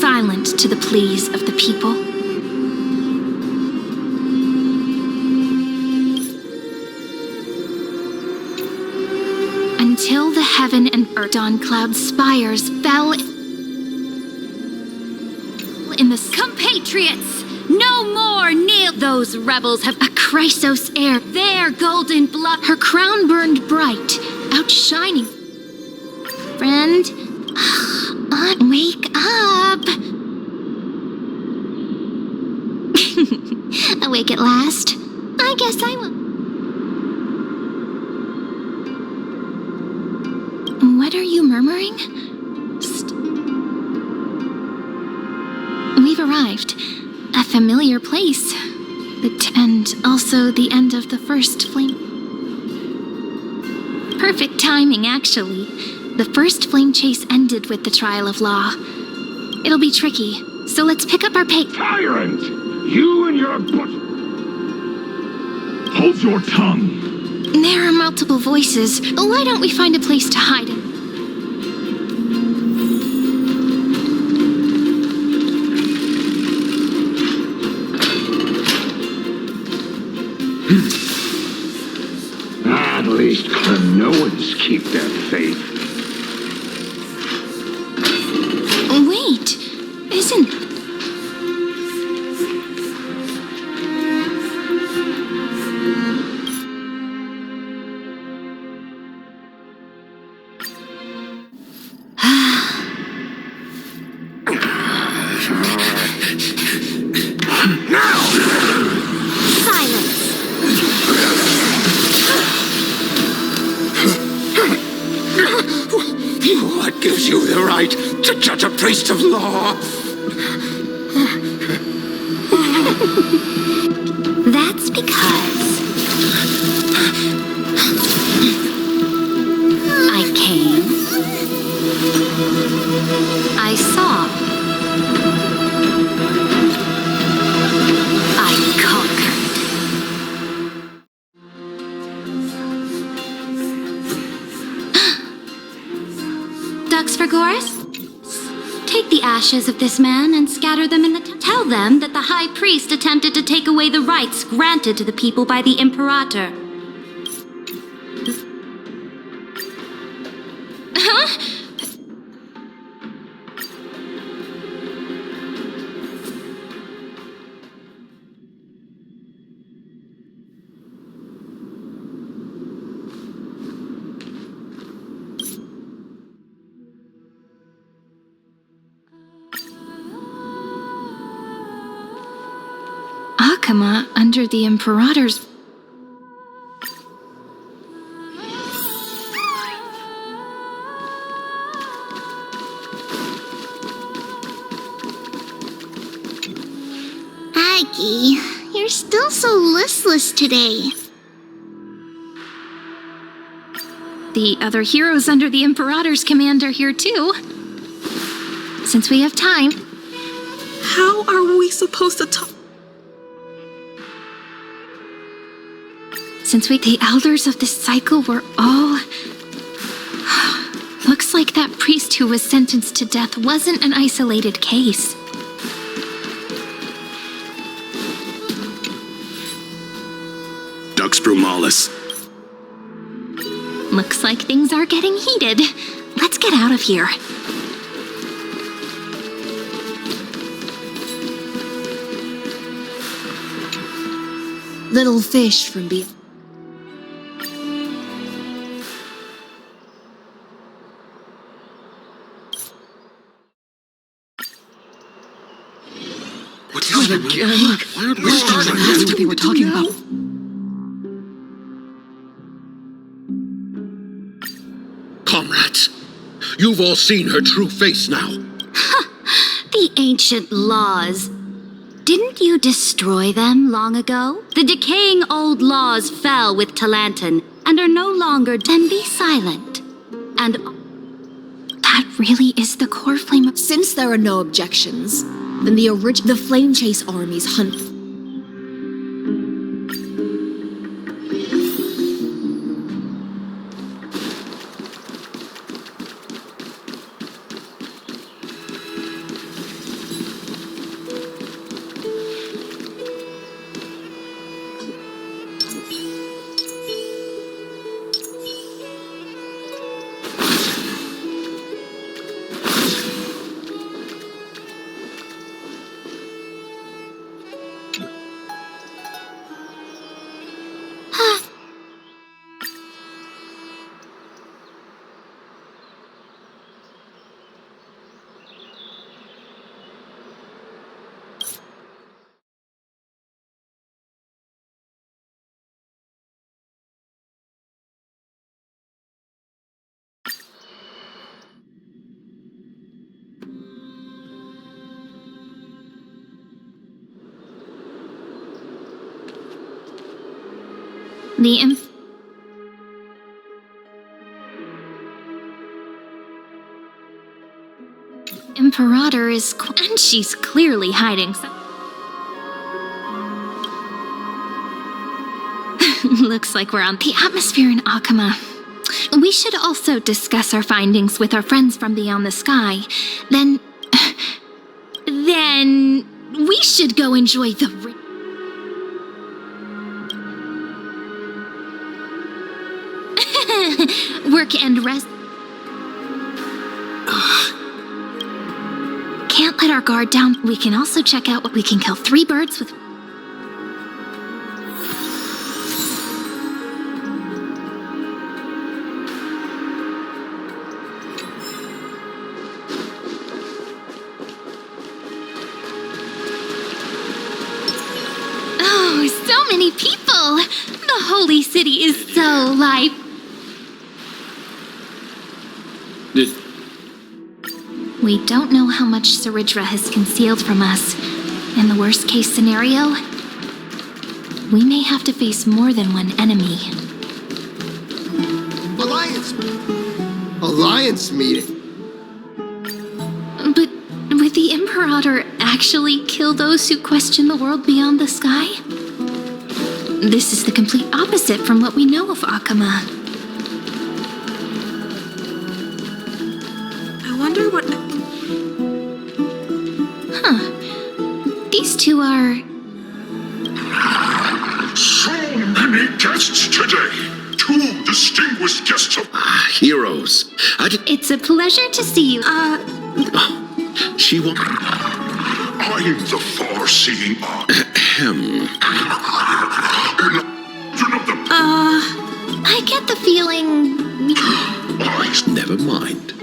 silent to the pleas of the people. Until the heaven and earth dawn cloud spires fell in the compatriots, no more kneel. Those rebels have a Chrysos heir, their golden blood, her crown burned bright, outshining. Friend, wake up. Awake at last? I guess I will. What are you murmuring? We've arrived. A familiar place. And also the end of the first flame. Perfect timing, actually. The first flame chase ended with the trial of law. It'll be tricky, so let's pick up our pace. Tyrant! You and your Hold your tongue! There are multiple voices. Why don't we find a place to hide in? At least Cronoans keep their faith. Wait, isn't... What gives you the right to judge a priest of law? That's because... I came. I saw. I conquered. Ducks for Goris? Take the ashes of this man and scatter them in the tell them that the high priest attempted to take away the rights granted to the people by the Imperator. Huh? Akama under the Imperator's... Aggie, you're still so listless today. The other heroes under the Imperator's command are here too. Since we have time... How are we supposed to talk? Since the elders of this cycle were all... Looks like that priest who was sentenced to death wasn't an isolated case. Dux Brumalis. Looks like things are getting heated. Let's get out of here. Little fish from beyond. Again? That's what they were talking about. Comrades, you've all seen her true face now. The ancient laws. Didn't you destroy them long ago? The decaying old laws fell with Talanton and are no longer. Then be silent. And that really is the core flame of... Since there are no objections, then the Flame Chase armies hunt. The Imperator is... And she's clearly hiding some... Looks like we're on the atmosphere in Akama. We should also discuss our findings with our friends from beyond the sky. Then we should go enjoy the... Work and rest. Can't let our guard down. We can also check out what we can kill 3 birds with... Oh, so many people! The holy city is so live. We don't know how much Saridra has concealed from us. In the worst case scenario, we may have to face more than one enemy. Alliance meeting. But would the Imperator actually kill those who question the world beyond the sky? This is the complete opposite from what we know of Akama. I wonder what... These two are... So many guests today. 2 distinguished guests of... Heroes. It's a pleasure to see you. She won't... I'm the far-seeing eye. I get the feeling... Never mind.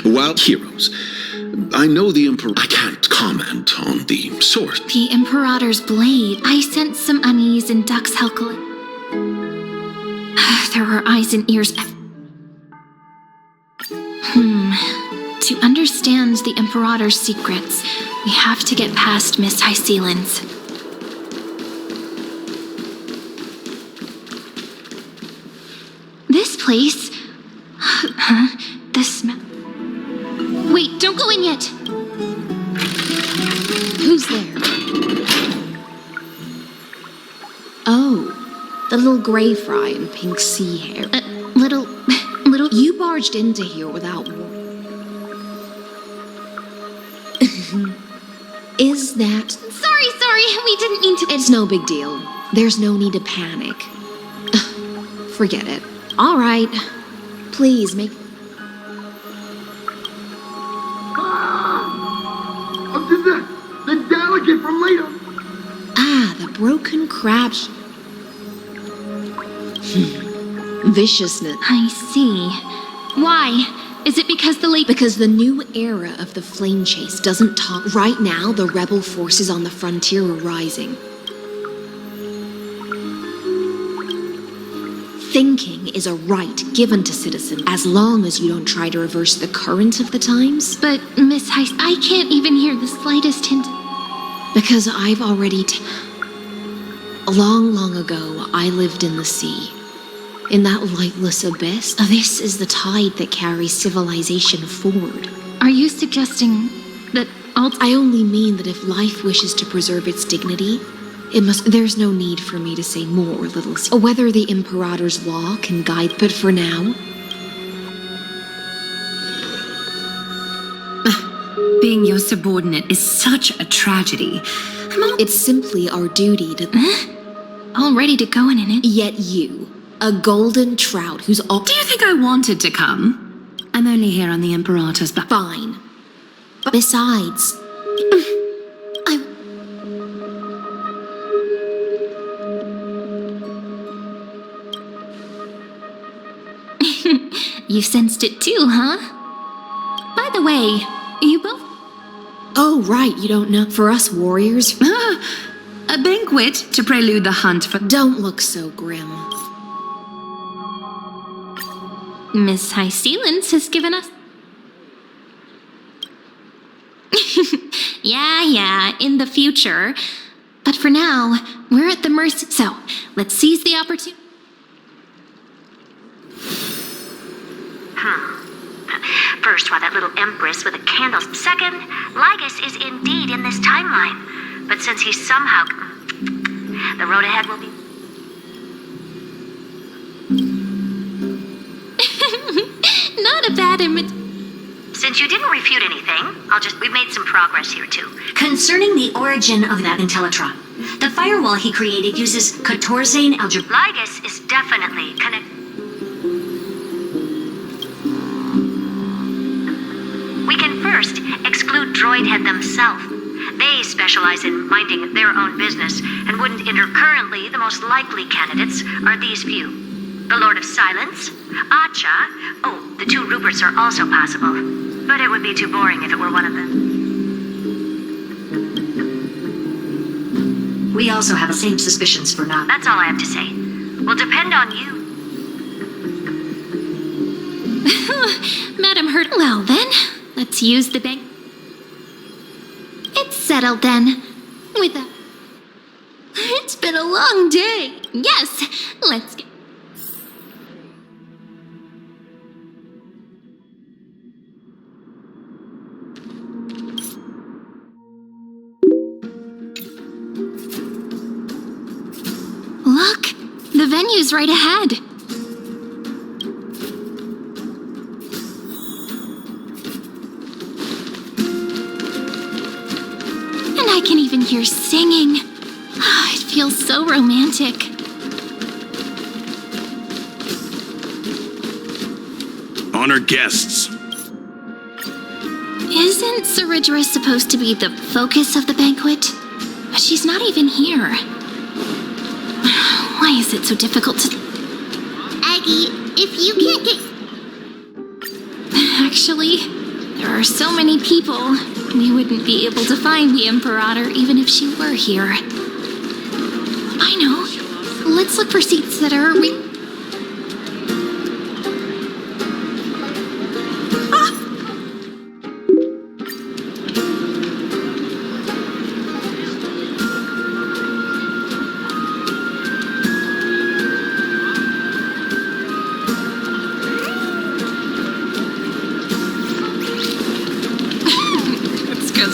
While heroes, I know the Emperor... I can't comment on the source. The Imperator's blade. I sense some unease in Duck's Helkel. There are eyes and ears. To understand the Imperator's secrets, we have to get past Miss Hysealin's. This place... The smell... Wait, don't go in yet! Who's there? Oh, the little gray fry in pink sea hair. Little... You barged into here without Is that... Sorry, we didn't mean to... It's no big deal. There's no need to panic. Forget it. All right. Please make... The delegate from later. Ah, the broken crab... Viciousness. I see. Why? Is it because the late... Because the new era of the flame chase doesn't talk... Right now, the rebel forces on the frontier are rising. Thinking is a right given to citizens, as long as you don't try to reverse the current of the times. But, Miss Heist, I can't even hear the slightest hint... Because I've already... Long ago, I lived in the sea. In that lightless abyss, this is the tide that carries civilization forward. Are you suggesting that I only mean that if life wishes to preserve its dignity, it must... There's no need for me to say more, little... Whether the Imperator's law can guide... But for now... Being your subordinate is such a tragedy. It's simply our duty to... all ready to go in it? Yet you, a golden trout who's all... Do you think I wanted to come? I'm only here on the Imperator's back. Fine. But besides... You sensed it too, huh? By the way, you both... Oh, right, you don't know. For us warriors... A banquet to prelude the hunt for... Don't look so grim. Miss Hysealin's has given us... Yeah, in the future. But for now, we're at the mercy... So, let's seize the opportunity... First, why that little empress with a candle. Second, Lygus is indeed in this timeline. But since he's somehow... The road ahead will be... Not a bad image. Since you didn't refute anything, we've made some progress here, too. Concerning the origin of that Intellitron, the firewall he created uses Katorzane algebra. Lygus is definitely connected. We can first exclude Droidhead themselves. They specialize in minding their own business and wouldn't enter currently. The most likely candidates are these few. The Lord of Silence, Acha. Oh, the two Ruperts are also possible. But it would be too boring if it were one of them. We also have the same suspicions for Nag. That's all I have to say. Will depend on you. Madam Hurt. Well then, let's use the bank. It's settled then. With that. It's been a long day. Yes, let's get. Look, the venue's right ahead. And I can even hear singing. Oh, it feels so romantic. Honored guests. Isn't Saridra supposed to be the focus of the banquet? But she's not even here. Why is it so difficult to... Aggie, if you can't get... Actually, there are so many people, we wouldn't be able to find the Imperator even if she were here. I know. Let's look for seats that are...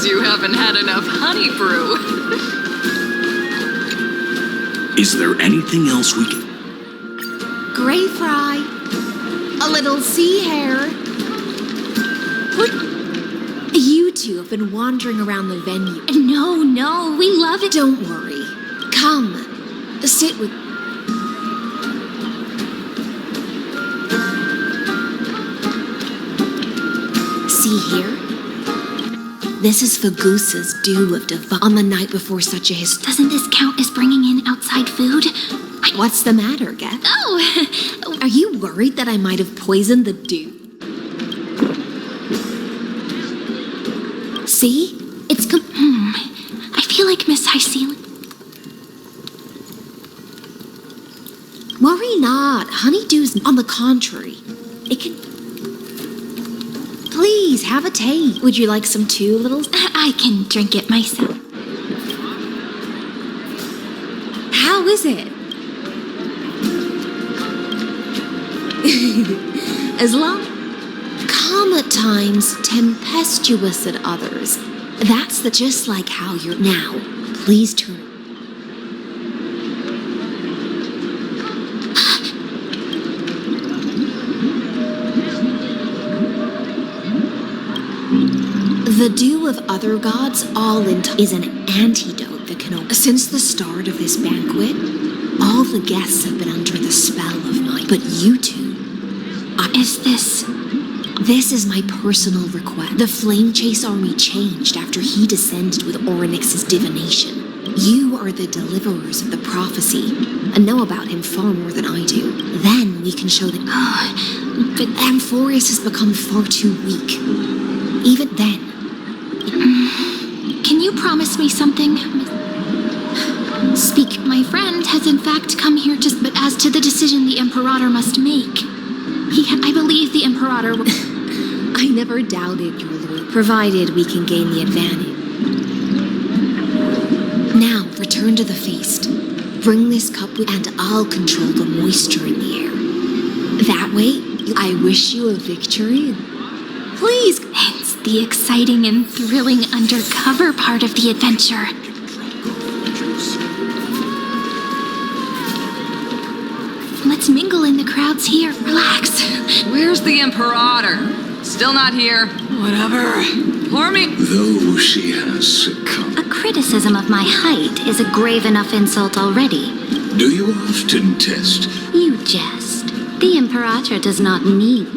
You haven't had enough honey brew. Is there anything else we can... Gray fry. A little sea hare. You two have been wandering around the venue. No, we love it. Don't worry. Come. Sit with... See here? This is Fagusa's Dew of Divine on the night before such a Doesn't this count as bringing in outside food? What's the matter, Geth? Oh! Are you worried that I might have poisoned the dew? See? It's I feel like Miss Hycelia. Worry not. Honeydew's on the contrary. It can... Please, have a taste. Would you like some too, little... I can drink it myself. How is it? As long... Calm at times, tempestuous at others. That's just like how you're... Now, please turn... The dew of other gods is an antidote that can... Since the start of this banquet, all the guests have been under the spell of mine. But you two... This is my personal request. The Flame Chase army changed after he descended with Orynyx's divination. You are the deliverers of the prophecy, and know about him far more than I do. Then we can show them... but Amphorius has become far too weak. Even then... Can you promise me something? Speak. My friend has in fact come here but as to the decision the Imperator must make. I believe the Imperator will... I never doubted your lord, provided we can gain the advantage. Now, return to the feast. Bring this cup and I'll control the moisture in the air. That way, I wish you a victory. Please. It's the exciting and thrilling undercover part of the adventure. Let's mingle in the crowds here. Relax. Where's the Imperator? Still not here. Whatever. Pour me. Though she has succumbed. A criticism of my height is a grave enough insult already. Do you often test? You jest. The Imperator does not need.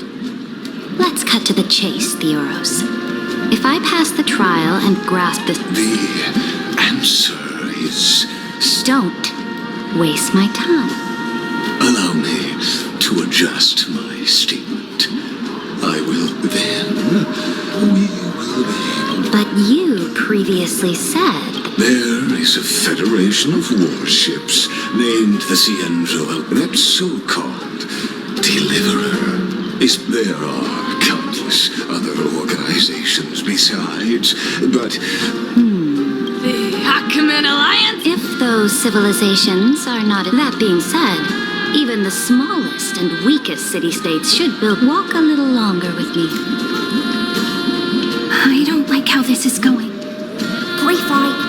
Let's cut to the chase, Theoros. If I pass the trial and grasp this... The answer is... Don't waste my time. Allow me to adjust my statement. I will then... We will be able... But you previously said... There is a federation of warships named the Cienzo, that so-called deliverer. There are countless other organizations besides, but... The Achaemenid Alliance? If those civilizations are not... That being said, even the smallest and weakest city-states should build... Walk a little longer with me. I don't like how this is going. Pre-fight.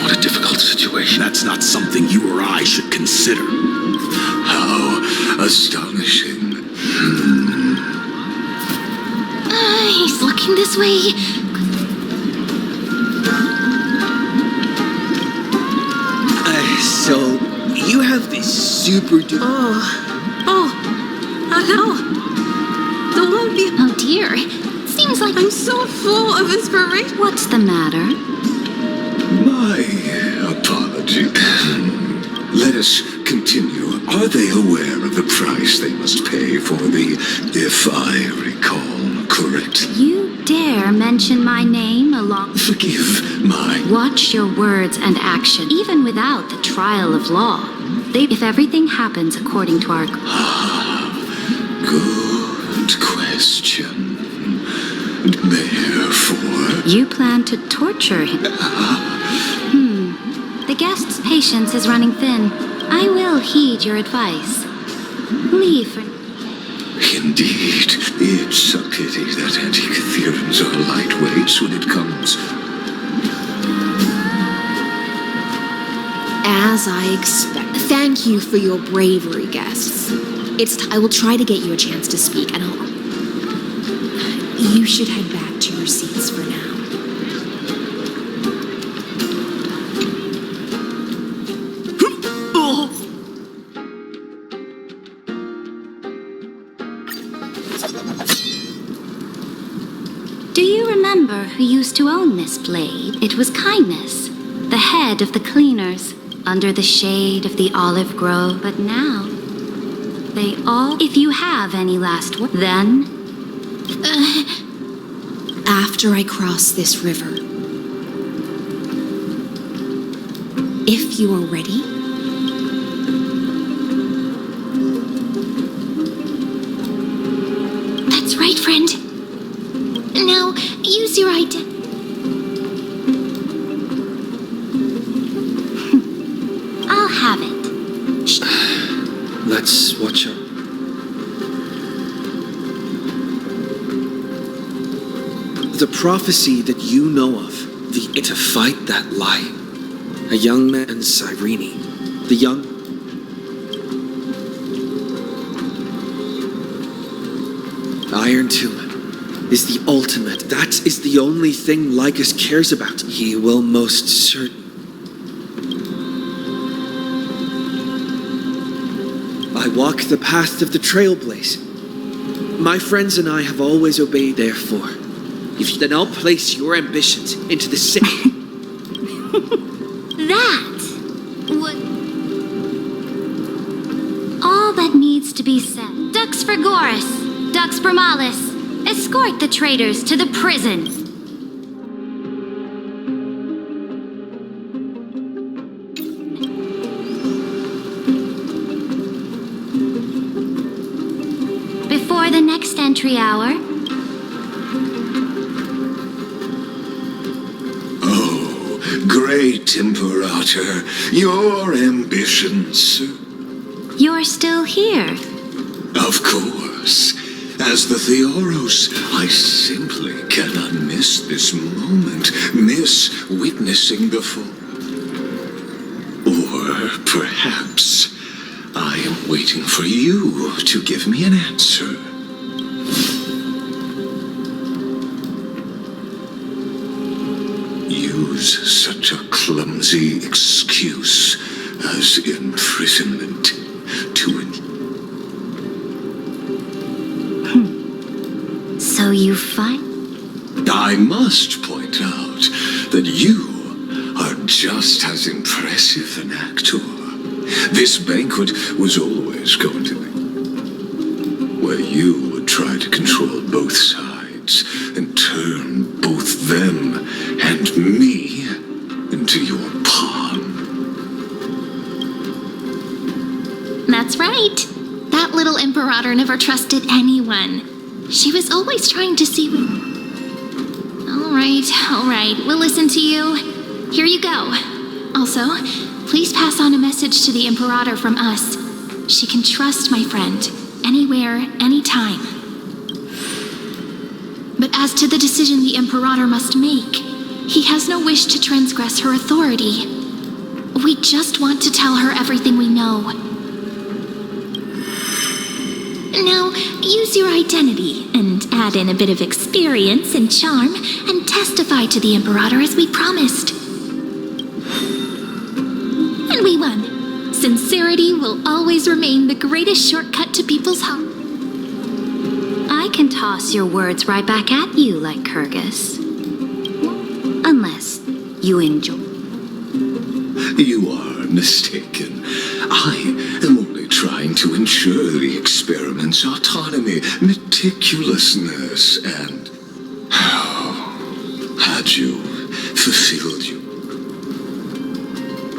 What a difficult situation. That's not something you or I should consider. How astonishing. He's looking this way. So, you have this super Oh no. The won't be. Oh dear. Seems like... I'm so full of inspiration. What's the matter? My apology. Let us continue. Are they aware of the price they must pay for the, if I recall correctly? You dare mention my name along... Forgive my... Watch your words and action, even without the trial of law. If everything happens according to our... Good question. Therefore... You plan to torture him. The guest's patience is running thin. I will heed your advice. Leave for... Indeed, it's a pity that anti-Catherians are lightweights when it comes... As I expect. Thank you for your bravery, guests. I will try to get you a chance to speak, and you should head back to your seats for now. Do you remember who used to own this blade? It was Kindness, the head of the cleaners, under the shade of the olive grove. But now, they all... If you have any last word, then... After I cross this river, if you are ready, That's right, friend. Now, use your identity. I'll have it. Let's watch out. The prophecy that you know of, to fight that lie. A young man and Cyrene. The young... Iron Tomb is the ultimate. That is the only thing Lycus cares about. He will most certain. I walk the path of the trailblaze. My friends and I have always obeyed, therefore. Then I'll place your ambitions into the city. That would... All that needs to be said. Dux Frigoris, Dux Bromalis, escort the traitors to the prison. Before the next entry hour... great Imperator, your ambitions. You're still here. Of course. As the Theoros, I simply cannot miss this moment, miss witnessing the fall. Or perhaps I am waiting for you to give me an answer. Use such a clumsy excuse as imprisonment to So you fight? I must point out that you are just as impressive an actor. This banquet was always going to be where you would try to control both sides and turn both them and me into your pawn. That's right. That little Imperator never trusted anyone. She was always trying to see what... All right, we'll listen to you. Here you go. Also, please pass on a message to the Imperator from us. She can trust my friend, anywhere, anytime. But as to the decision the Imperator must make, he has no wish to transgress her authority. We just want to tell her everything we know. Now, use your identity and add in a bit of experience and charm and testify to the Imperator as we promised. And we won. Sincerity will always remain the greatest shortcut to people's hearts. I can toss your words right back at you like Kyrgyz. Unless you enjoy. You are mistaken. I am only trying to ensure the experiment's autonomy, meticulousness, and had you fulfilled you.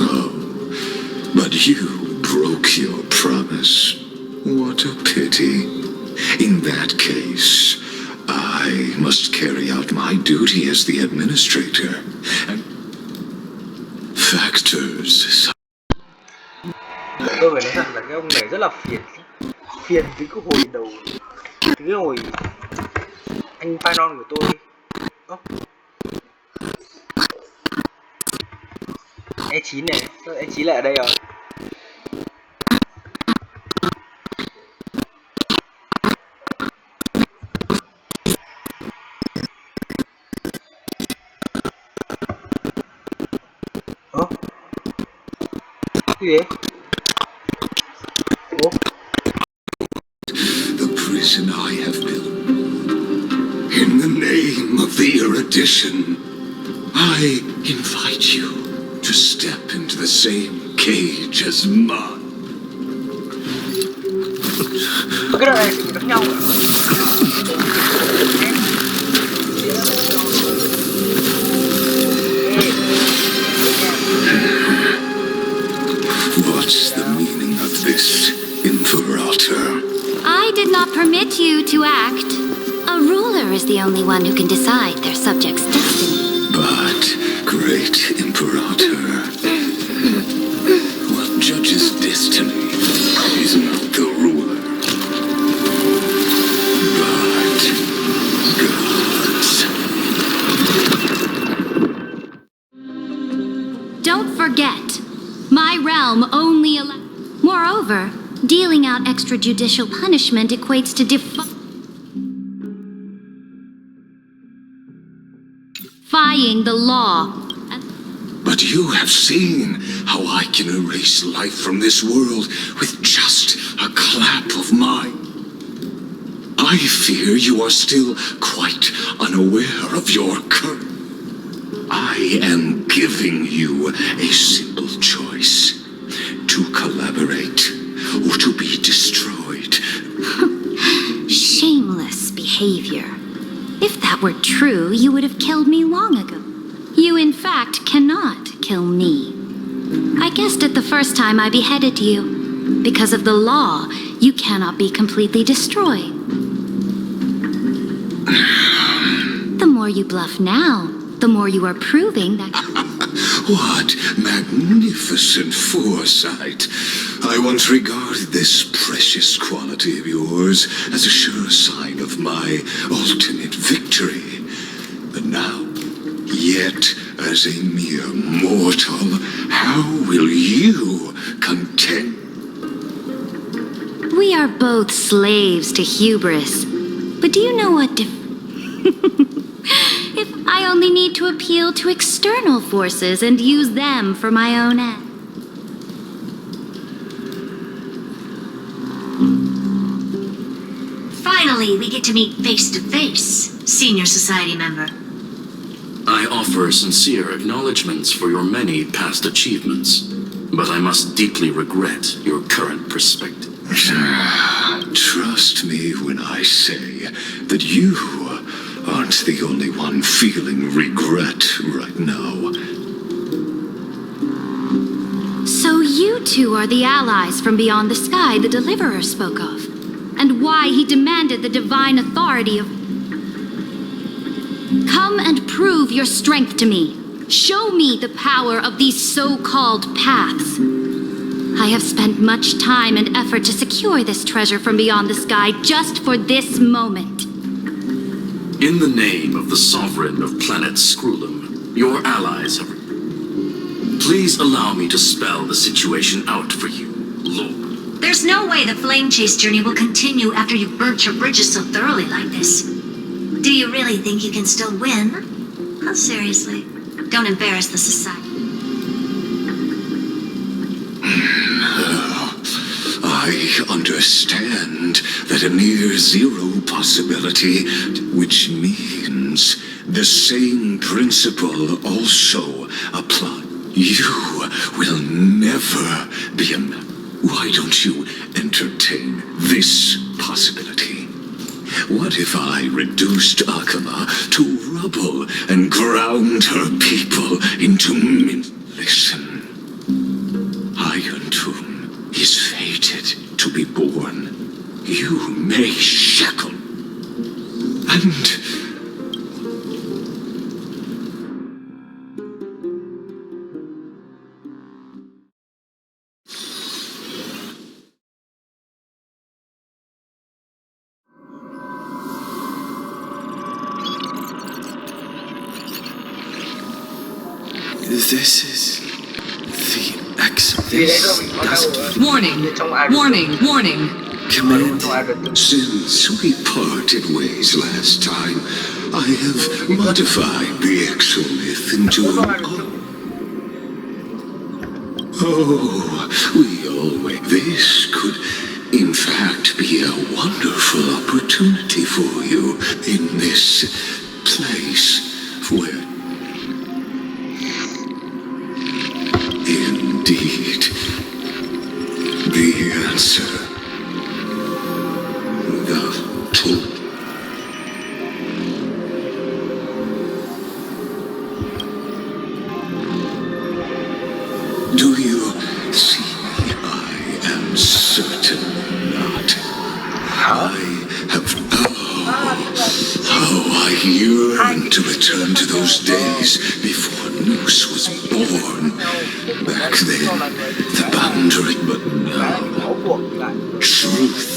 Oh, but you broke your promise. What a pity. In that case, I must carry out my duty as the administrator. And factors. Tôi phải nói thật là cái ông này rất là phiền. Phiền từ cái hồi đầu, từ cái hồi anh Painon của tôi. E9 này, sao E9 lại ở đây rồi? Cái gì? The prison I have built. In the name of the erudition, I invite you to step into the same cage as mine. Cái đoạn này thì đánh nhau rồi. What's the meaning of this, Imperator? I did not permit you to act. A ruler is the only one who can decide their subject's destiny. But, great Imperator, what judges destiny is not the ruler, but gods. Don't forget, my realm only allows... Moreover, dealing out extrajudicial punishment equates to defying the law. But you have seen how I can erase life from this world with just a clap of mine. I fear you are still quite unaware of your curse. I am giving you a simple choice: to collaborate or to be destroyed. Shameless behavior. If that were true, you would have killed me long ago. You, in fact, cannot kill me. I guessed it the first time I beheaded you. Because of the law, you cannot be completely destroyed. The more you bluff now, the more you are proving that... What magnificent foresight! I once regarded this precious quality of yours as a sure sign of my ultimate victory. But now, yet as a mere mortal, how will you contend? We are both slaves to hubris. But do you know what if I only need to appeal to external forces and use them for my own end? Finally, we get to meet face to face, senior society member. I offer sincere acknowledgments for your many past achievements, but I must deeply regret your current perspective. Trust me when I say that you aren't the only one feeling regret right now. So you two are the allies from beyond the sky the Deliverer spoke of, and why he demanded the divine authority of... Come and prove your strength to me. Show me the power of these so-called paths. I have spent much time and effort to secure this treasure from beyond the sky just for this moment. In the name of the sovereign of planet Scrulum, your allies have... Please allow me to spell the situation out for you, Lord. There's no way the flame chase journey will continue after you've burnt your bridges so thoroughly like this. Do you really think you can still win? Oh, seriously, don't embarrass the society. I understand that a near zero possibility, which means the same principle also applies. You will never be a... Why don't you entertain this possibility? What if I reduced Akama to rubble and ground her people into Listen. Iron Tomb is fated to be born. You may shackle. And... This is the Exodus. Warning! Warning! Warning! Command. Since we parted ways last time, I have modified the exomyth into an... Oh, we always... This could, in fact, be a wonderful opportunity for you in this place where... Indeed, the answer... The tool. Do you see me? I am certain not. I have... Oh, I yearn to return to those days before Noose was born. Back then, the boundary, but now, truth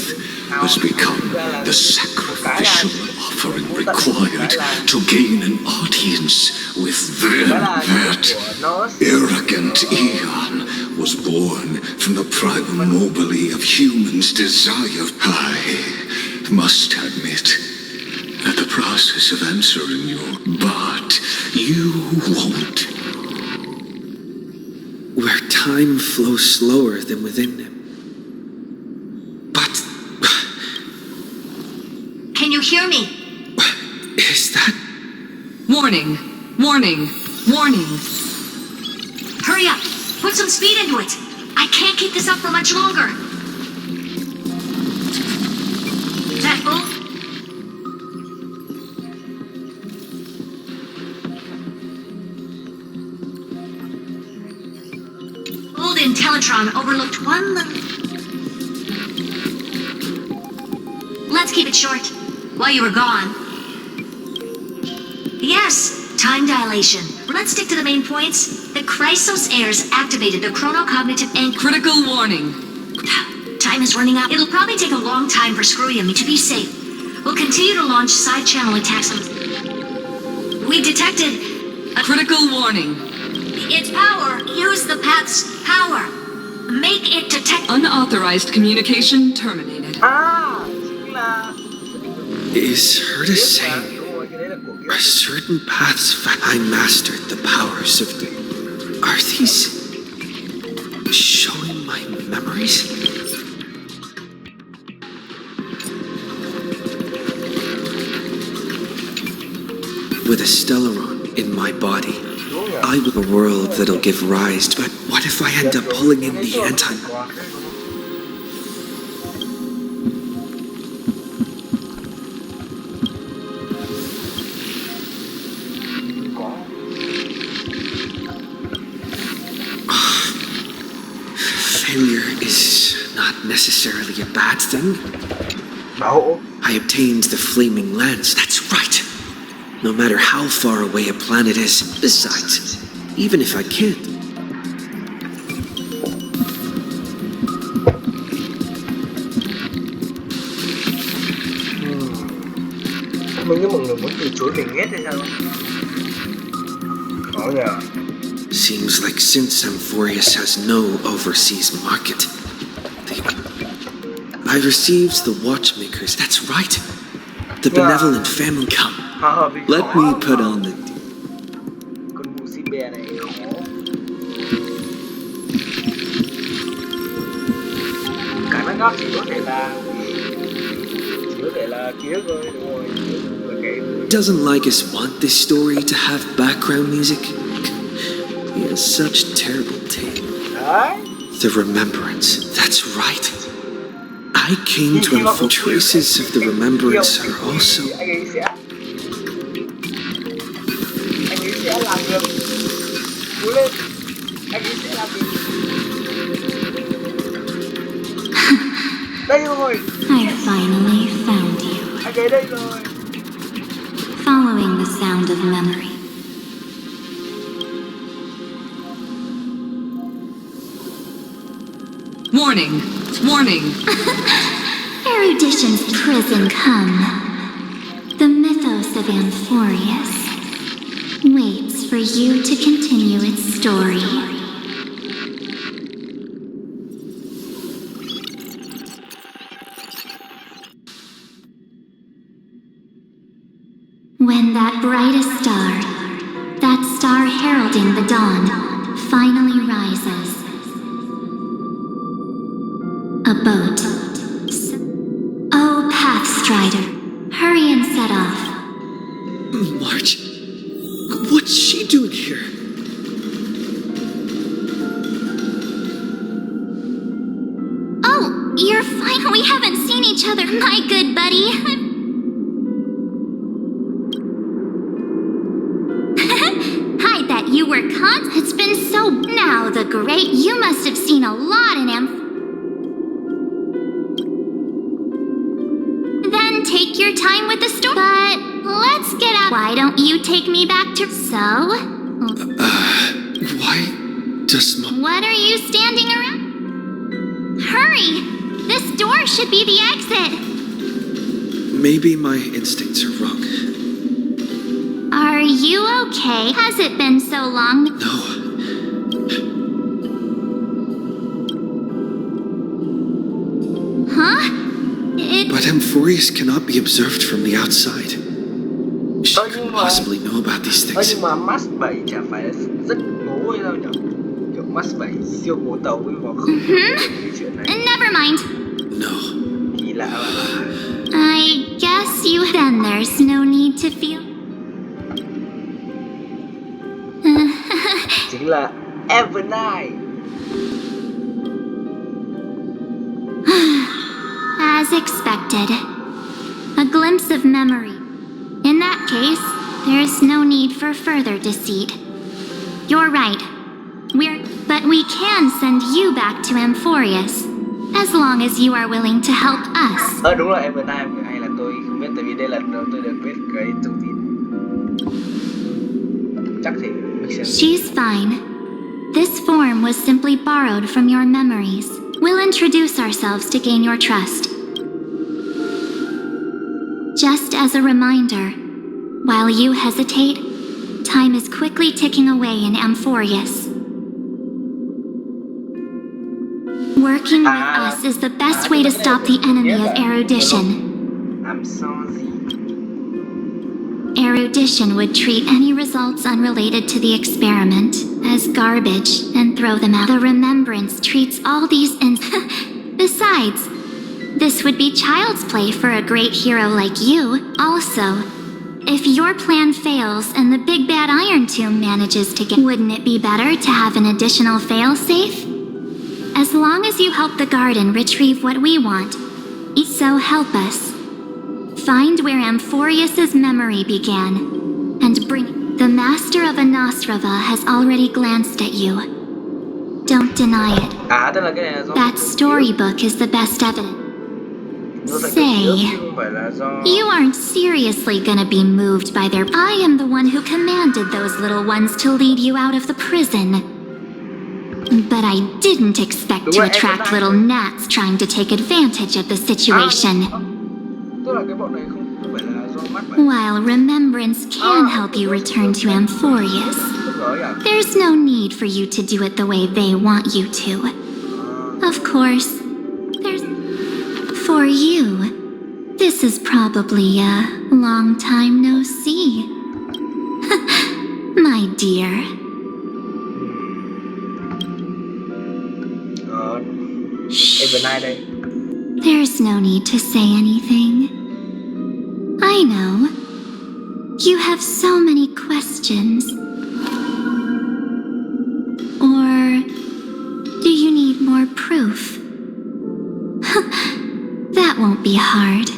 has become the sacrificial offering required to gain an audience with them. That arrogant Eon was born from the primal mobile of humans' desire. I must admit that the process of answering you, but you won't. Where time flows slower than within them. But... Can you hear me? Is that... Warning! Warning! Warning! Hurry up! Put some speed into it! I can't keep this up for much longer! That full? Old Intellitron overlooked one little... Let's keep it short. While you were gone. Yes, time dilation. Let's stick to the main points. The Chrysos heirs activated the chronocognitive anchor. Critical warning. Time is running out. It'll probably take a long time for Screwium to be safe. We'll continue to launch side-channel attacks on... We detected a... Critical warning. Its power. Use the path's power. Make it detect... Unauthorized communication terminated. Chính là Is heard a biết mà, saying, đúng rồi, cái đấy là của are certain paths I mastered the powers of the... Are these showing my memories? With a Stellaron in my body, I will a world that'll give rise to... But what if I end up pulling in the anti... Failure is not necessarily a bad thing. bảo hộ. I obtained the flaming lance, that's right. No matter how far away a planet is. Besides, even if I can't, Mình như mọi người muốn từ chối mình hết hay sao? Có nhờ. seems like since Amphorius has no overseas market, I received the watchmakers, that's right. The benevolent family come. Let me put on the... Con vụ si bè này khó. Cái nó ngóc chỉ có thể là ký ức thôi, đúng rồi. Là cái... Doesn't Lycus want this story to have background music? He has such terrible taste. Đấy. The remembrance, that's right. I came to infer traces of the remembrance are also... Anh ấy sẽ làm được. Cố lên. Anh ấy sẽ làm được. Đây rồi. I finally found you. Anh ấy đây rồi. Following the sound of memory. Warning. Warning. Erudition's prison come. The mythos of Amphorius waits for you to continue its story. When that brightest star, that star heralding the dawn, finally rises, a boat. Oh, Pathstrider, hurry and set off. March? What's she doing here? Oh, you're fine. We haven't seen each other, my good buddy. I bet you were It's been so... Now, the great, you must have seen a lot in Then take your time with the story. But let's get out. Why don't you take me back to... So? Why does What are you standing around? Hurry! This door should be the exit. Maybe my instincts are wrong. Are you okay? Has it been so long? No. Huh? But Amphorius cannot be observed from the outside. She couldn't possibly know about these things. Nhưng mà Max 7 chả phải là rất ngố hay sao nhỉ? Kiểu Max 7 siêu ngố tàu ấy mà không biết cái chuyện này. Never mind. No. Kỳ lạ mà. I guess you... Then there's no need to feel... Chính là Evernight. As expected. A glimpse of memory. In that case, there's no need for further deceit. You're right. But we can send you back to Amphorius, as long as you are willing to help us. Đúng rồi, Evernight hay là tôi không biết, tại vì đây là lần đầu tôi được biết cái thông tin. Chắc thì mình sẽ... She's fine. This form was simply borrowed from your memories. We'll introduce ourselves to gain your trust. Just as a reminder, while you hesitate, time is quickly ticking away in Amphorius. Working with us is the best way to stop the enemy of erudition. I'm sorry. Erudition would treat any results unrelated to the experiment as garbage and throw them out. The remembrance treats all these Besides, this would be child's play for a great hero like you. Also, if your plan fails and the big bad Iron Tomb manages to get... Wouldn't it be better to have an additional failsafe? As long as you help the garden retrieve what we want, so help us. Find where Amphorius's memory began, and bring... The Master of Anastrava has already glanced at you. Don't deny it. Tức là cái này là do That storybook is the best evidence. Say, you aren't seriously gonna be moved by their... I am the one who commanded those little ones to lead you out of the prison. But I didn't expect to attract little gnats trying to take advantage of the situation. Tức là cái bọn này không phải là do mắt While remembrance can help you return to Amphorius, there's no need for you to do it the way they want you to. Of course, there's... For you, this is probably a long time no see. My dear. đây. There's no need to say anything. I know. You have so many questions. Or do you need more proof? That won't be hard.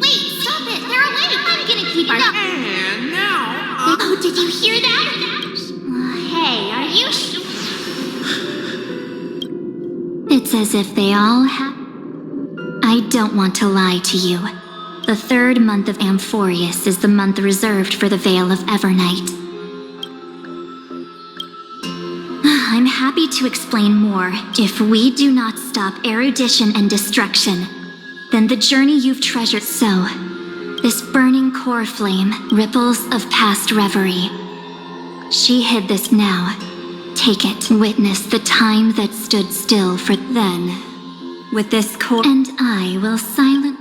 Wait, stop it! They're awake! I'm gonna keep our... And now... Oh, did you hear that? Hey, are you... It's as if they all have... I don't want to lie to you. The 3rd month of Amphorius is the month reserved for the Veil of Evernight. I'm happy to explain more. If we do not stop erudition and destruction, then the journey you've treasured... So, this burning core flame, ripples of past reverie. She hid this now. Take it. Witness the time that stood still for then. With this core... And I will silent...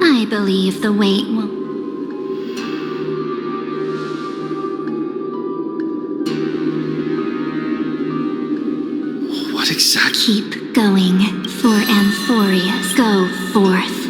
I believe the wait will... What exactly? Keep going, for Amphorius. Go forth.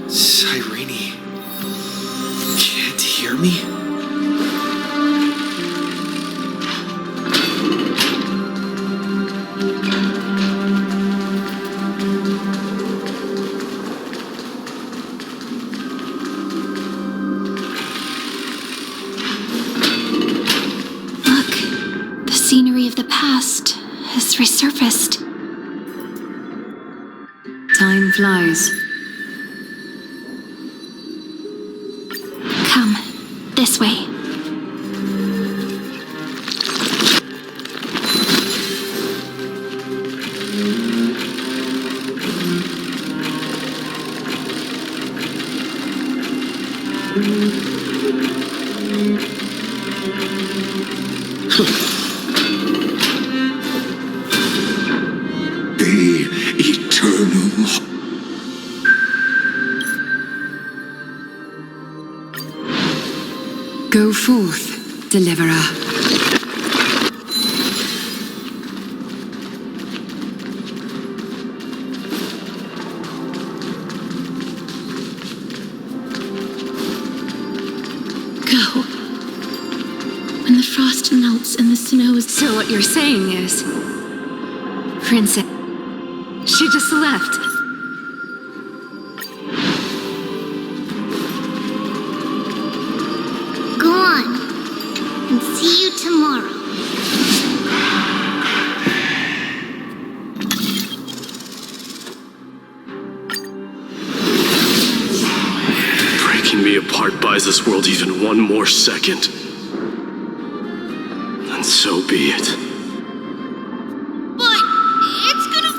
Cyrene, can't hear me? Look, the scenery of the past has resurfaced. Time flies. Come, this way. The eternal. Go forth, deliverer. Go. When the frost melts and the snow is... So what you're saying is... Princess... She just left. Go on. And see you tomorrow. Breaking me apart buys this world even one more second. And so be it. But it's gonna...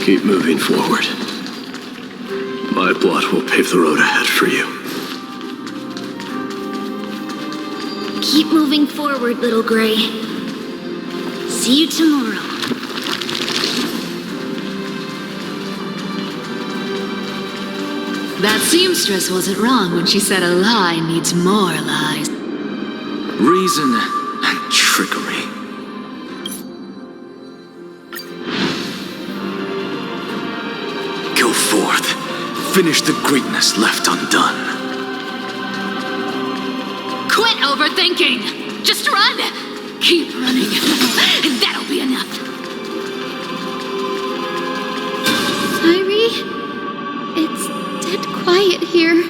Keep moving forward. My blood will pave the road ahead for you. Keep moving forward, little Gray. See you tomorrow. That seamstress wasn't wrong when she said a lie needs more lies. Reason and trickery. Go forth. Finish the greatness left undone. Quit overthinking! Just run! Keep running. That'll be enough. Irie? It's dead quiet here.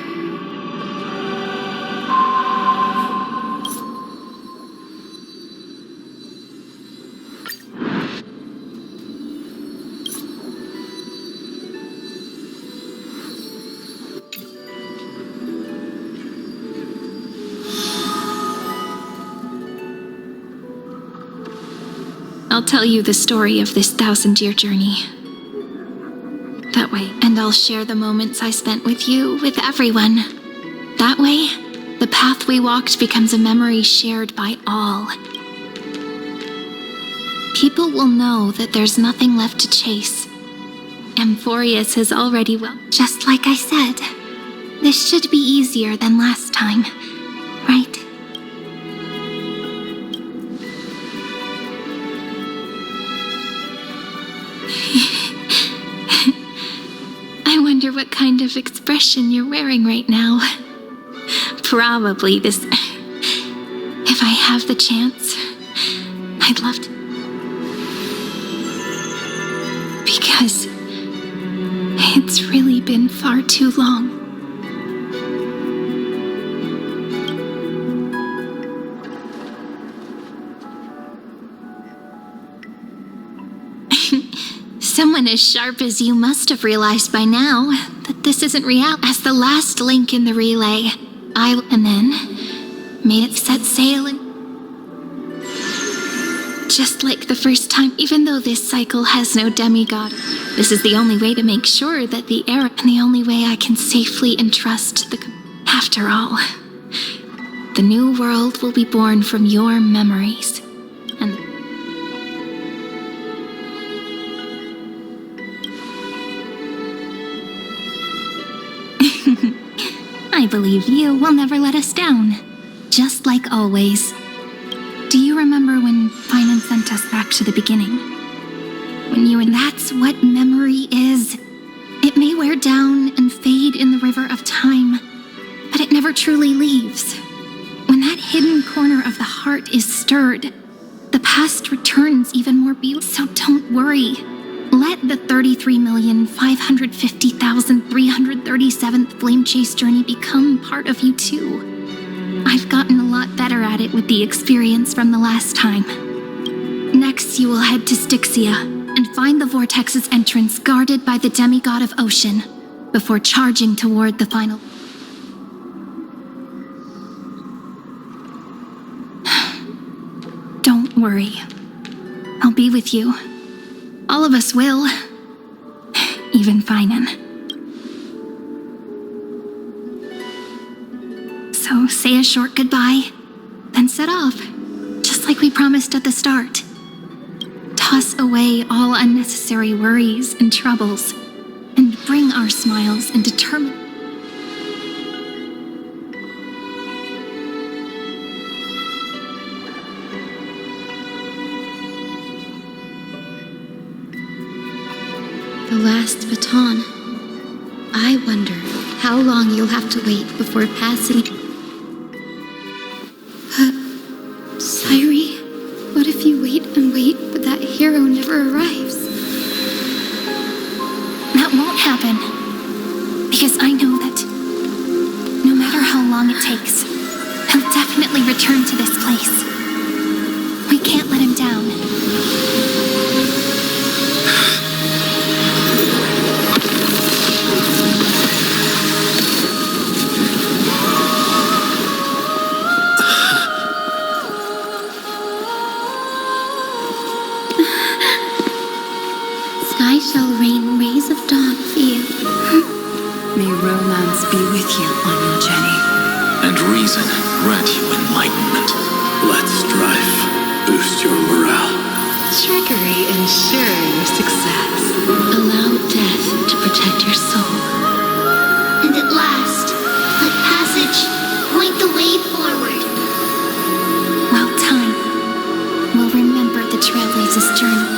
I'll tell you the story of this 1,000-year journey. That way, and I'll share the moments I spent with you, with everyone. That way, the path we walked becomes a memory shared by all. People will know that there's nothing left to chase. Amphorius has already just like I said, this should be easier than last time, right? I wonder what kind of expression you're wearing right now. Probably this... If I have the chance, I'd love to... Because it's really been far too long. Someone as sharp as you must have realized by now that this isn't real. As the last link in the relay, and then made it set sail and... Just like the first time, even though this cycle has no demigod, this is the only way to make sure that the era, and the only way I can safely entrust the... After all, the new world will be born from your memories. And... I believe you will never let us down. Just like always. Do you remember when Finan sent us back to the beginning? When you and that's what memory is. It may wear down and fade in the river of time, but it never truly leaves. When that hidden corner of the heart is stirred, the past returns even more beautiful. So don't worry. Let the 33,550,337th Flame Chase journey become part of you too. I've gotten a lot better at it with the experience from the last time. Next, you will head to Styxia and find the Vortex's entrance guarded by the demigod of ocean before charging toward the final... Don't worry. I'll be with you. All of us will. Even Finan. So say a short goodbye, then set off, just like we promised at the start. Toss away all unnecessary worries and troubles, and bring our smiles and determination. The last baton. I wonder how long you'll have to wait before passing. Sairi, what if you wait and wait, but that hero never arrives? That won't happen. Because I know that no matter how long it takes, he'll definitely return to this place. We can't let him down. Sky shall rain rays of dawn for you. May romance be with you on your journey. And reason grant you enlightenment. Let strife boost your morale. Trickery ensuring success. Allow death to protect your soul. And at last, let passage point the way forward. Well, time will remember the Trailblazer's journey.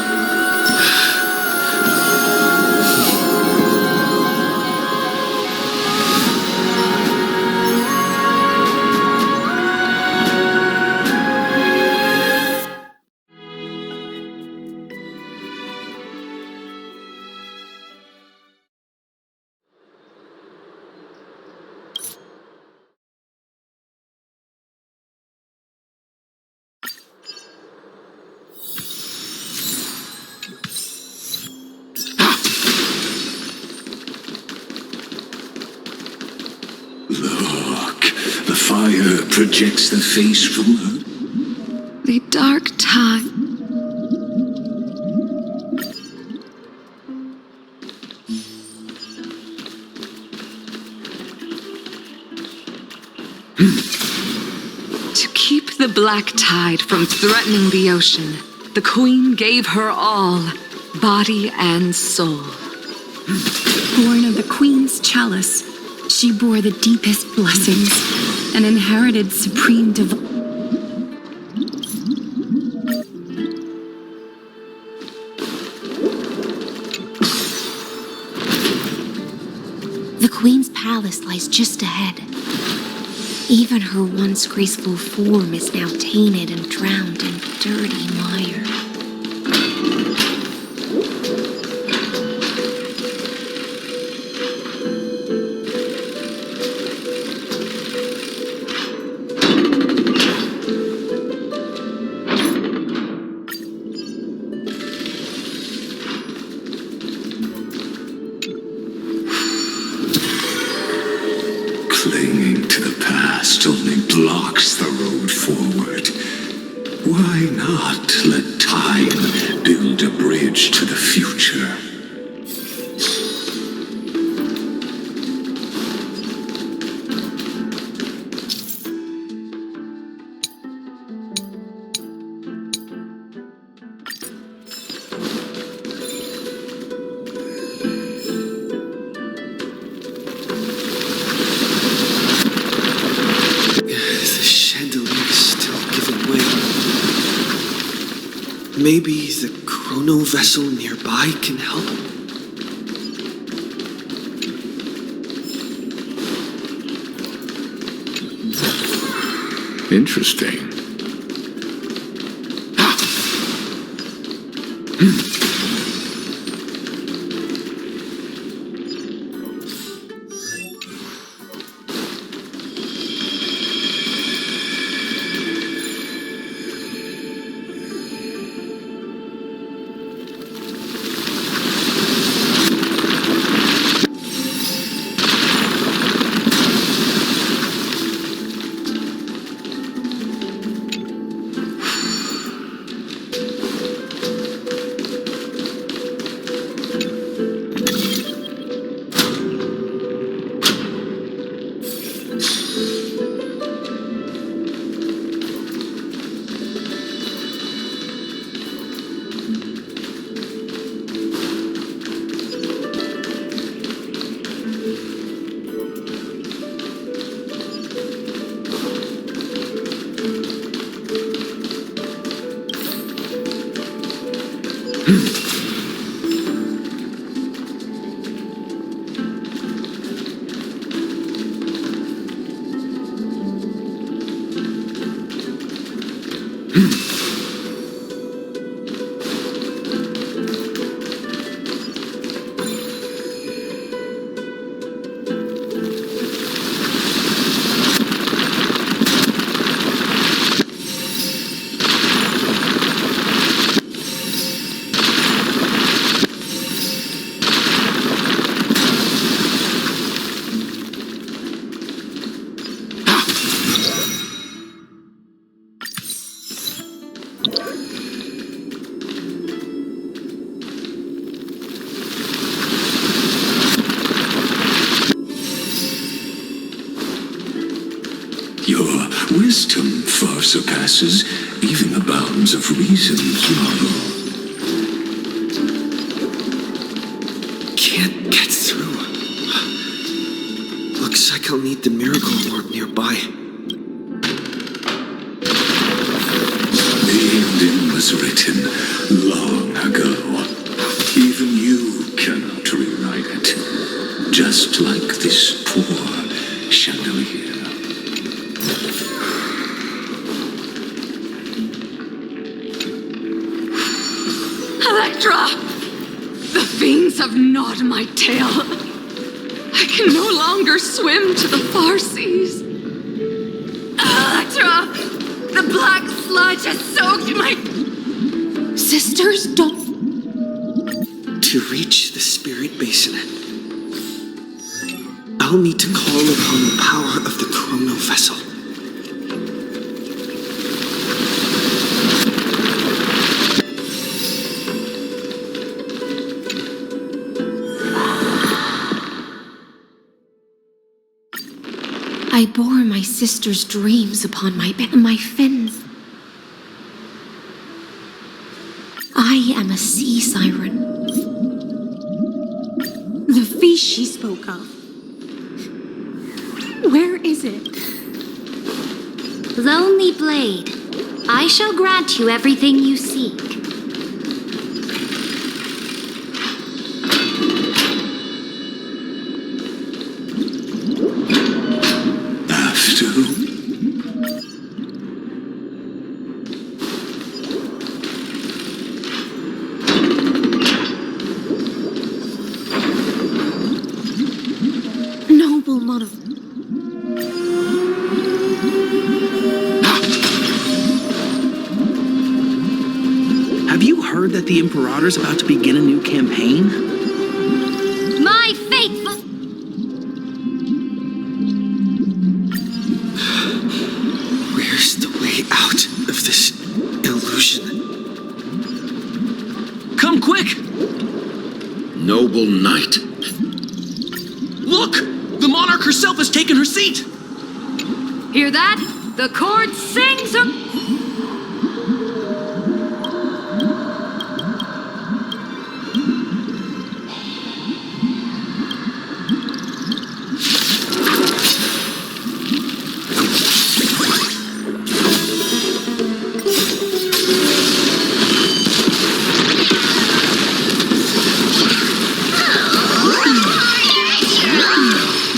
Look, the fire projects the face from her. The dark tide. To keep the black tide from threatening the ocean, the queen gave her all, body and soul. Born of the queen's chalice, she bore the deepest blessings and inherited supreme devotion. The queen's palace lies just ahead. Even her once graceful form is now tainted and drowned in dirty mire. Clinging to the past only blocks the road forward. Why not let time build a bridge to the future? Maybe the chrono vessel nearby can help? Interesting. Your wisdom far surpasses even the bounds of reason, Marvel. Can't get through. Looks like I'll need the miracle orb nearby. The ending was written long ago. Even you cannot rewrite it. Just like this poor chandelier. Electra! The fiends have gnawed my tail. I can no longer swim to the far seas. Electra! The black sludge has soaked my... Sisters, don't... To reach the spirit basin, I'll need to call upon the power of the chrono vessel. I bore my sister's dreams upon my fins. I am a sea siren. The feast she spoke of. Where is it? Lonely Blade, I shall grant you everything you seek. After whom? Noble monarch. Have you heard that the Imperator's about to begin a new campaign? My faithful... Where's the way out of this illusion? Come quick! Noble knight. Look! The monarch herself has taken her seat! Hear that? The chord sings a...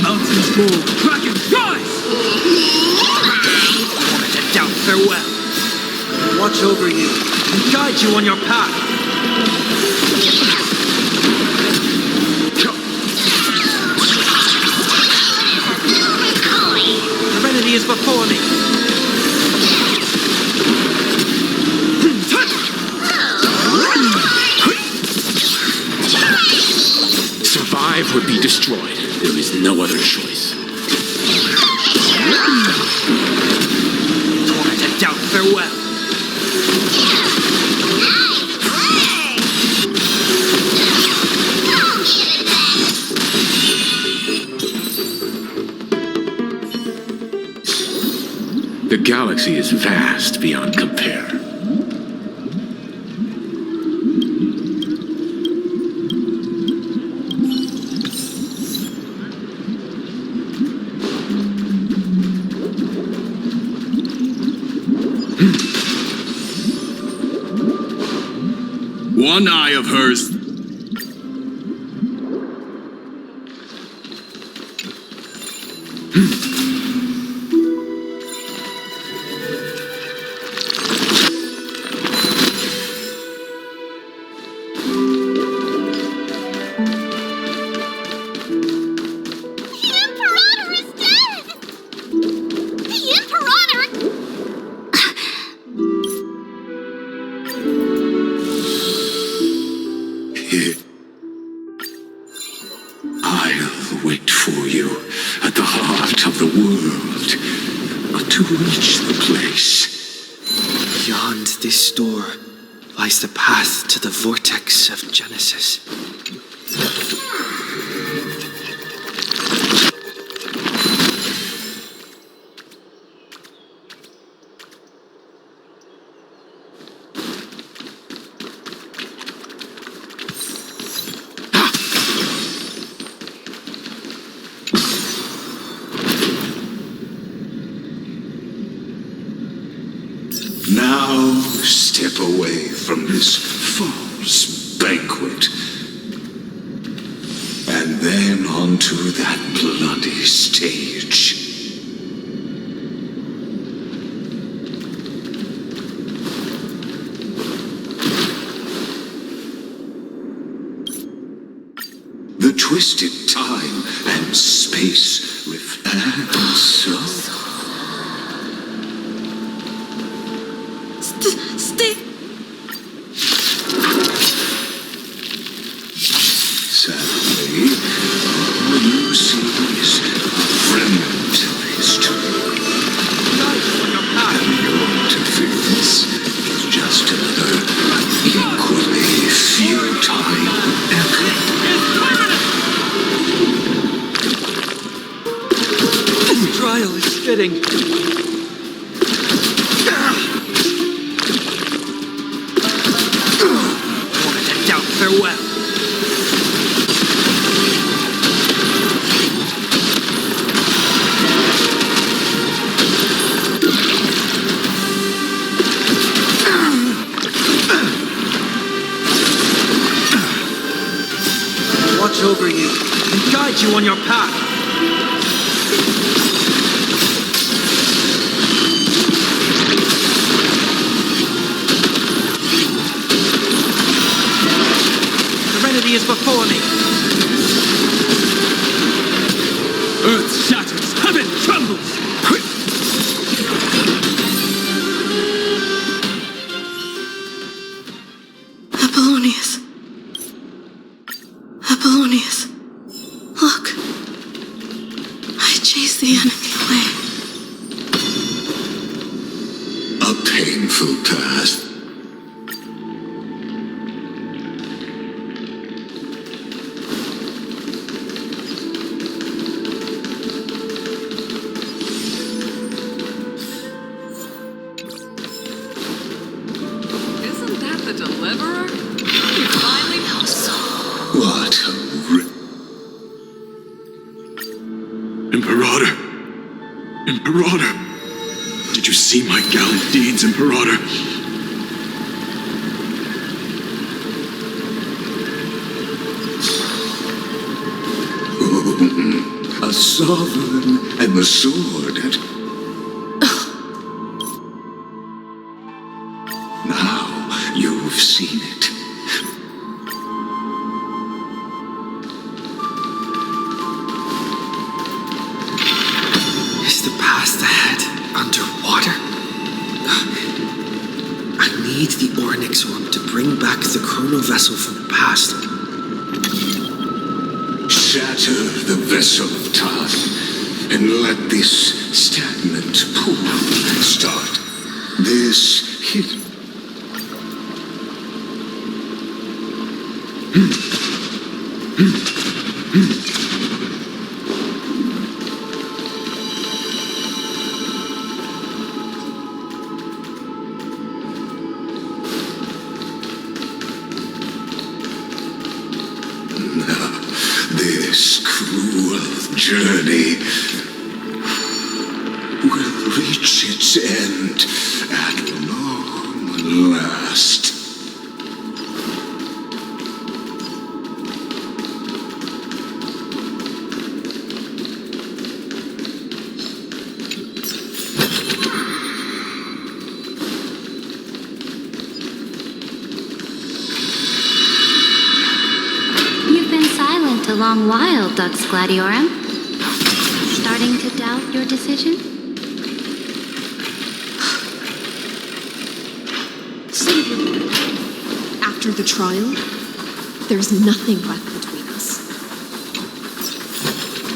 Mountains move, dragons rise! To doubt farewell. Watch over you and guide you on your path. Serenity is before me. Survive or be destroyed. There is no other choice. To doubt farewell. The galaxy is vast beyond compare. One eye of hers. world. To reach the place. Beyond this door lies the path to the vortex of Genesis. Now step away from this false banquet. And then onto that bloody stage. The twisted time and space rift and so. Stay. Sadly, all you see is a remnant of history. And your interference is just another equally futile echo. This trial is fitting. Farewell. Watch over you and guide you on your path. Serenity is before me. Earth shatters, heaven trembles. Apollonius. Apollonius. Look. I chased the enemy away. A painful path. Isn't that the Deliverer? You finally know so. What a Imperator! Imperator! Did you see my gallant deeds, Imperator? a sovereign and the sword at... Now you've seen it. Is the past ahead underwater? I need the Onyx Orb to bring back the chrono vessel from the past. Shatter the vessel of time and let this stagnant pool start. This hidden. This cruel journey will reach its end at long last. A long while, Dux Gladiorum. Starting to doubt your decision? Simply, after the trial, there's nothing left between us.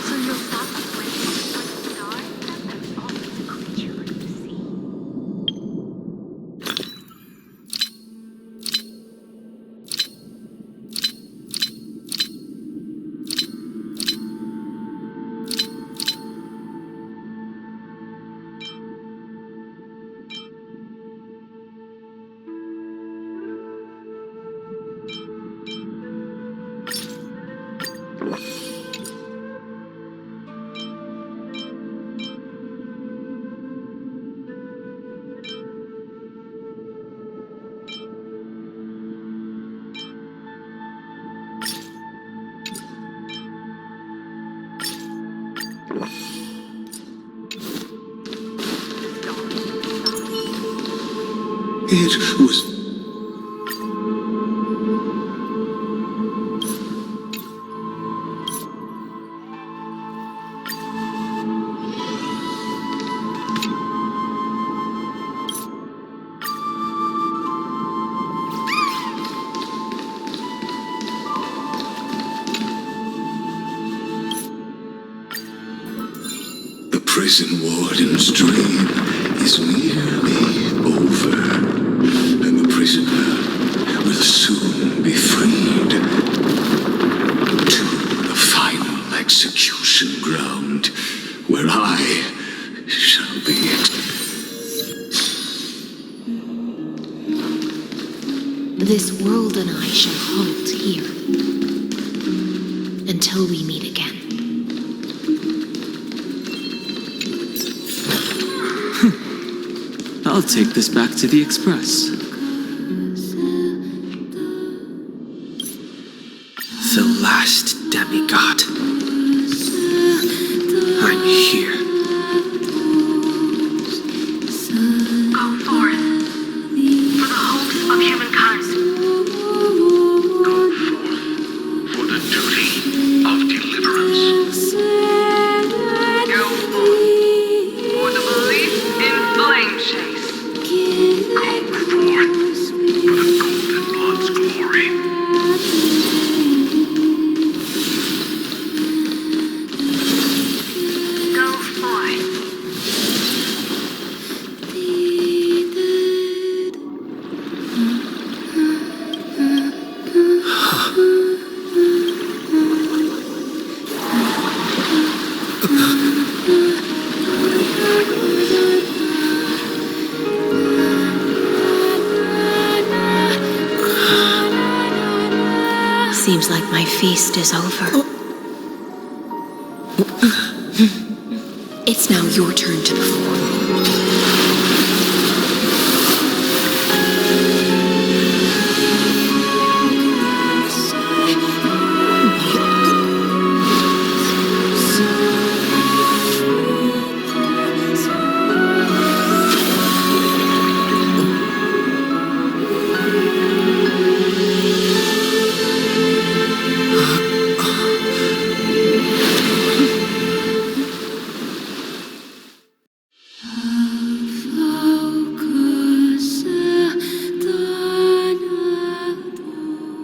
So you'll stop waiting for the star? It was the prison warden's dream is nearly over, and the prisoner will soon be freed to the final execution ground, where I shall be. This world and I shall halt here until we meet again. I'll take this back to the Express. The last demigod. I'm here. Go forth for the hopes of humankind. Go forth for the duty of deliverance. Go forth for the belief in flame chase. Go forth for the golden blood's glory. Go forth. Seems like my feast is over. It's now your turn to perform.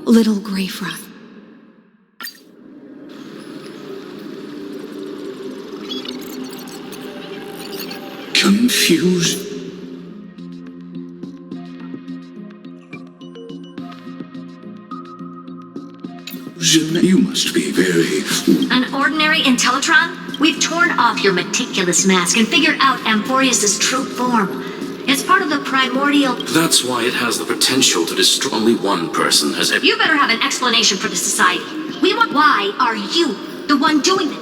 Little Greyfruit. Confused. You must be very... An ordinary Intellitron? We've torn off your meticulous mask and figured out Amphorius' true form. It's part of the primordial... That's why it has the potential to destroy. Only one person has ever... You better have an explanation for the society. We want... Why are you the one doing it?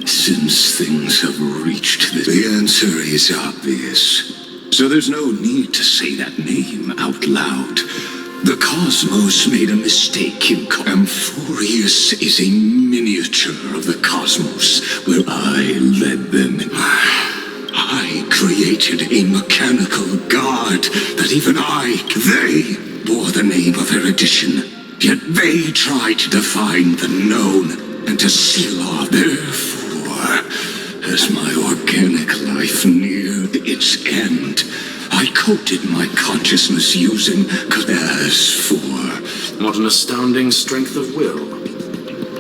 Since things have reached this, the answer is obvious. So there's no need to say that name out loud. The cosmos made a mistake in... Amphorius is a miniature of the cosmos, where I led them. I created a mechanical god that even they bore the name of erudition. Yet they tried to define the known and to seal off. Therefore, as my organic life neared its end, I coated my consciousness using... As for... What an astounding strength of will.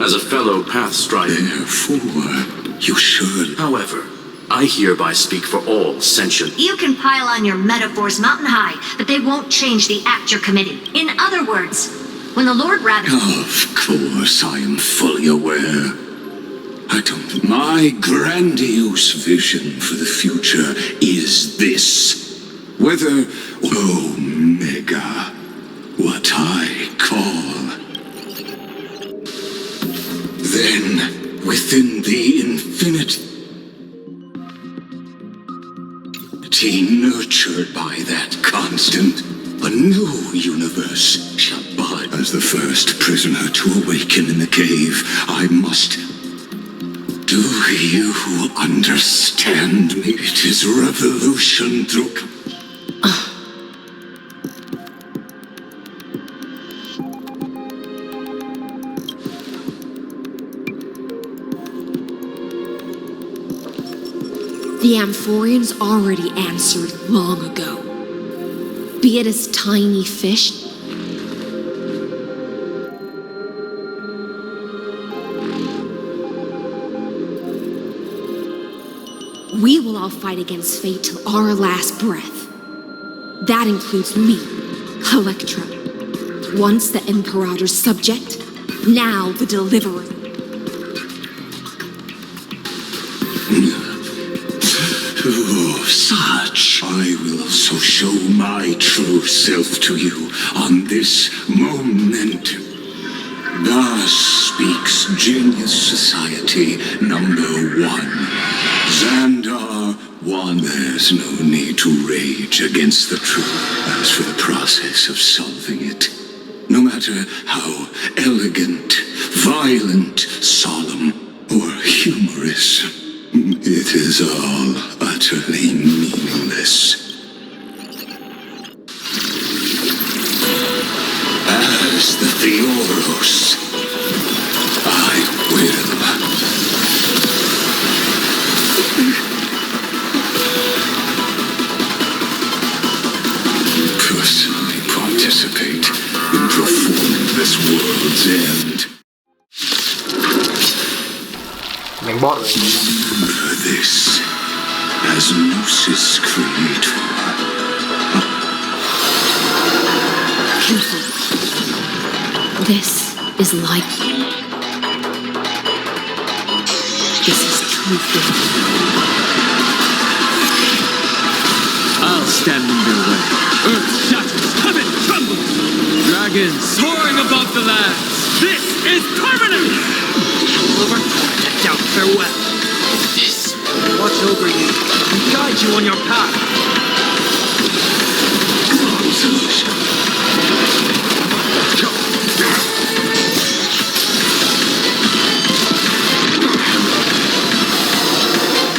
As a fellow path strider... Therefore, you should... However, I hereby speak for all sentient... You can pile on your metaphors mountain high, but they won't change the act you're committing. In other words, when the Lord Rabbit... Of course, I am fully aware. My grandiose vision for the future is this. Whether Omega, what I call. Then, within the infinity nurtured by that constant, a new universe shall bud. As the first prisoner to awaken in the cave, I must... Do you understand me? It is revolution through... The Amphorians already answered long ago. Be it as tiny fish, we will all fight against fate till our last breath. That includes me, Electra. Once the Imperator's subject, now the Deliverer. Oh, such. I will also show my true self to you on this moment. Thus speaks Genius Society number 1. Xandar 1, there's no need to rage against the truth. As for the process of solving it, no matter how elegant, violent, solemn, or humorous, it is all utterly meaningless. As the Theoros, I will. Personally participate in performing this world's end. Remember this as Gnosis Creator. Careful. This is like... This is true fear. I'll stand in their way. Earth shatters, heaven trembles. Dragons soaring above the lands. This is permanent! Over down, farewell. This watch over you and guide you on your path.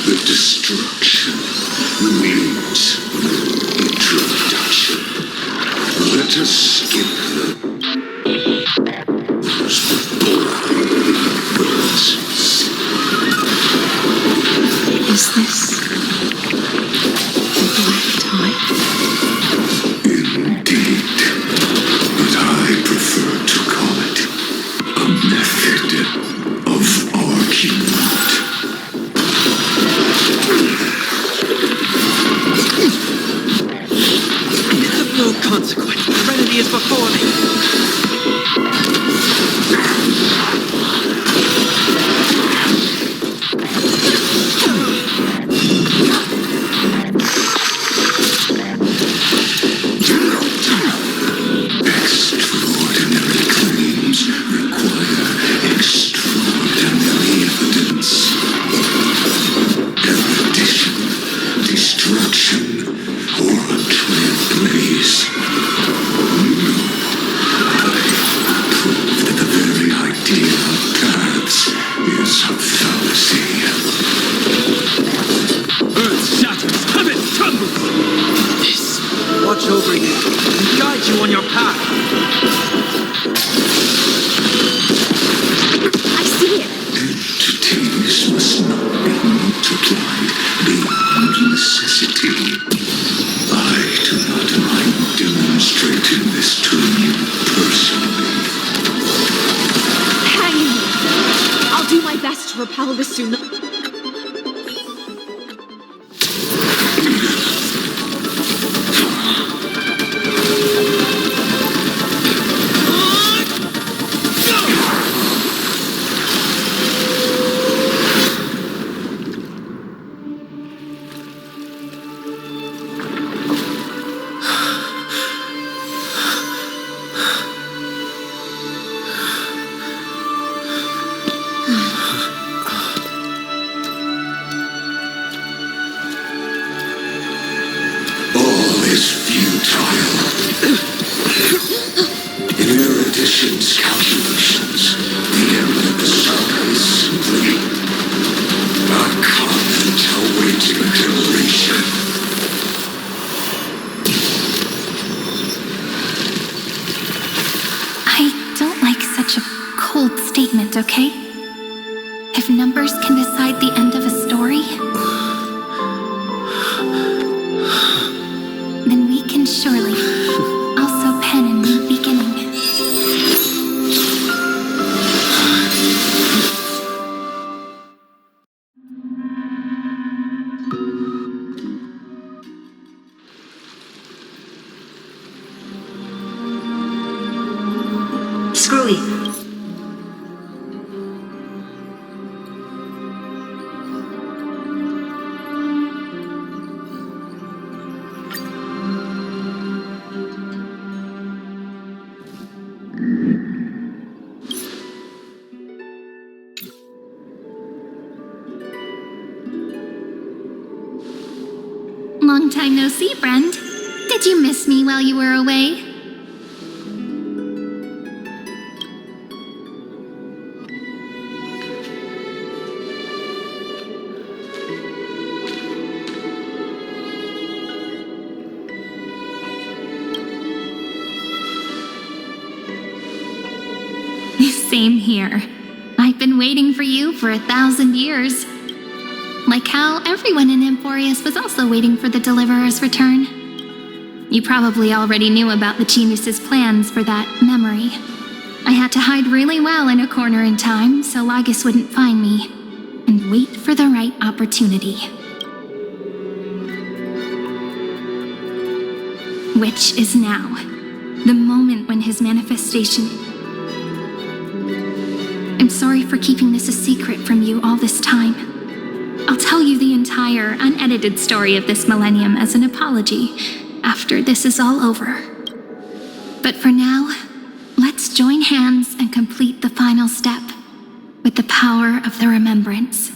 The destruction needs introduction. Let us skip those boring verses. Is this the black tide? Indeed, but I prefer to call it a method of argument. It's of no consequence. Serenity is before me. Extraordinary claims require extraordinary evidence. Erudition, destruction, or a trailblaze. No, I prove that the very idea of paths is a fallacy. Earth shatters, heaven trembles. This watch over you and guide you on your path. I see it. Entities must not be multiplied beyond necessity. I do not mind demonstrating this to you personally. Hang in there. I'll do my best to repel the tsunami. All is futile. In erudition's calculations, the end of the saga is simply a comment awaiting deletion. universe can decide the end of a story, then we can surely also pen a new beginning. Screwy. Long time no see, friend. Did you miss me while you were away? Same here. I've been waiting for you for 1,000 years. Like how everyone in Emporius was also waiting for the Deliverer's return. You probably already knew about the genius's plans for that memory. I had to hide really well in a corner in time so Lagus wouldn't find me, and wait for the right opportunity. Which is now. The moment when his manifestation... I'm sorry for keeping this a secret from you all this time. I'll tell you the entire, unedited story of this millennium as an apology after this is all over. But for now, let's join hands and complete the final step with the power of the remembrance.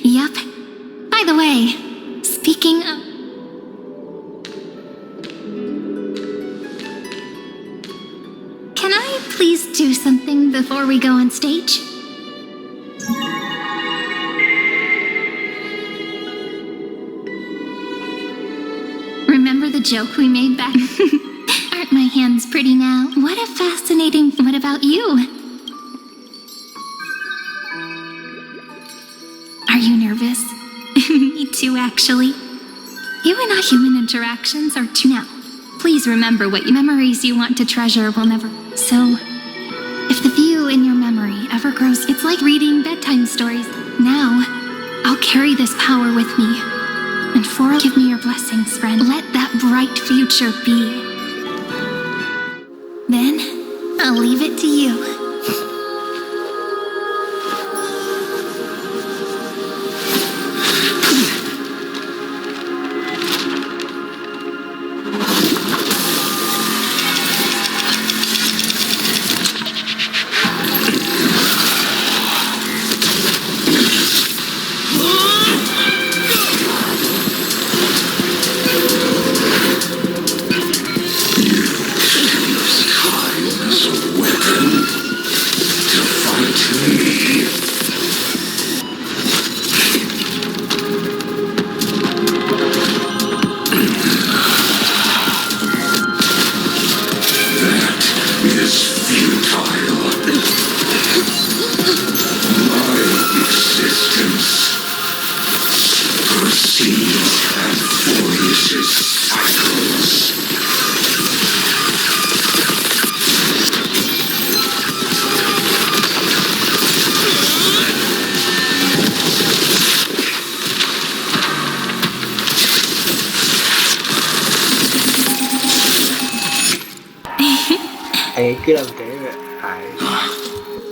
Yep. By the way, speaking of... Can I please do something before we go on stage? Remember the joke we made back? Aren't my hands pretty now? What a fascinating... What about you? Are you nervous? Me too, actually. You and I human interactions are too now. Please remember what memories you want to treasure will never... So, if the view in your memory ever grows, it's like reading bedtime stories. Now, I'll carry this power with me. And give me your blessings, friend. Let that bright future be. Then, I'll leave it to you.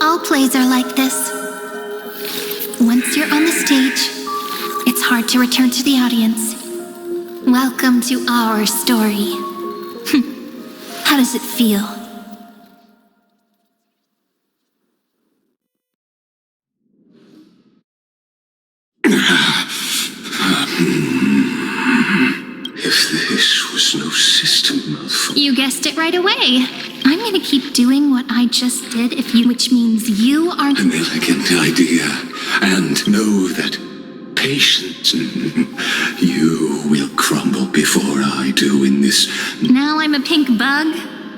All plays are like this. Once you're on the stage, it's hard to return to the audience. Welcome to our story. How does it feel? If this was no system malfunction... You guessed it right away. I'm gonna keep doing what I just did which means you are... An elegant idea. And know that patient. You will crumble before I do in this. Now I'm a pink bug?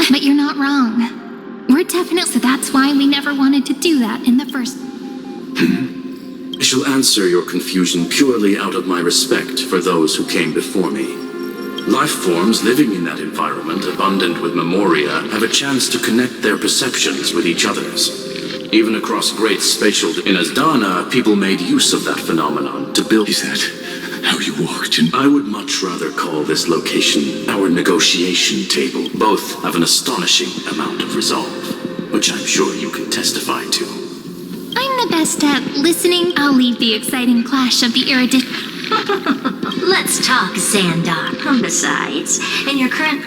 But you're not wrong. We're definite, so that's why we never wanted to do that in the first. I shall answer your confusion purely out of my respect for those who came before me. Life forms living in that environment, abundant with memoria, have a chance to connect their perceptions with each other's. Even across great spatial... In Asdana, people made use of that phenomenon to build... Is that how you walked in? I would much rather call this location our negotiation table. Both have an astonishing amount of resolve, which I'm sure you can testify to. I'm the best at listening. I'll leave the exciting clash of the erudition. Let's talk, Xandar. Besides, in your current...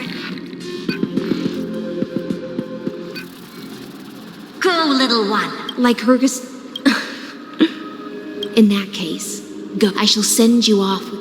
Go, little one. Like Hergus... In that case, go. I shall send you off with...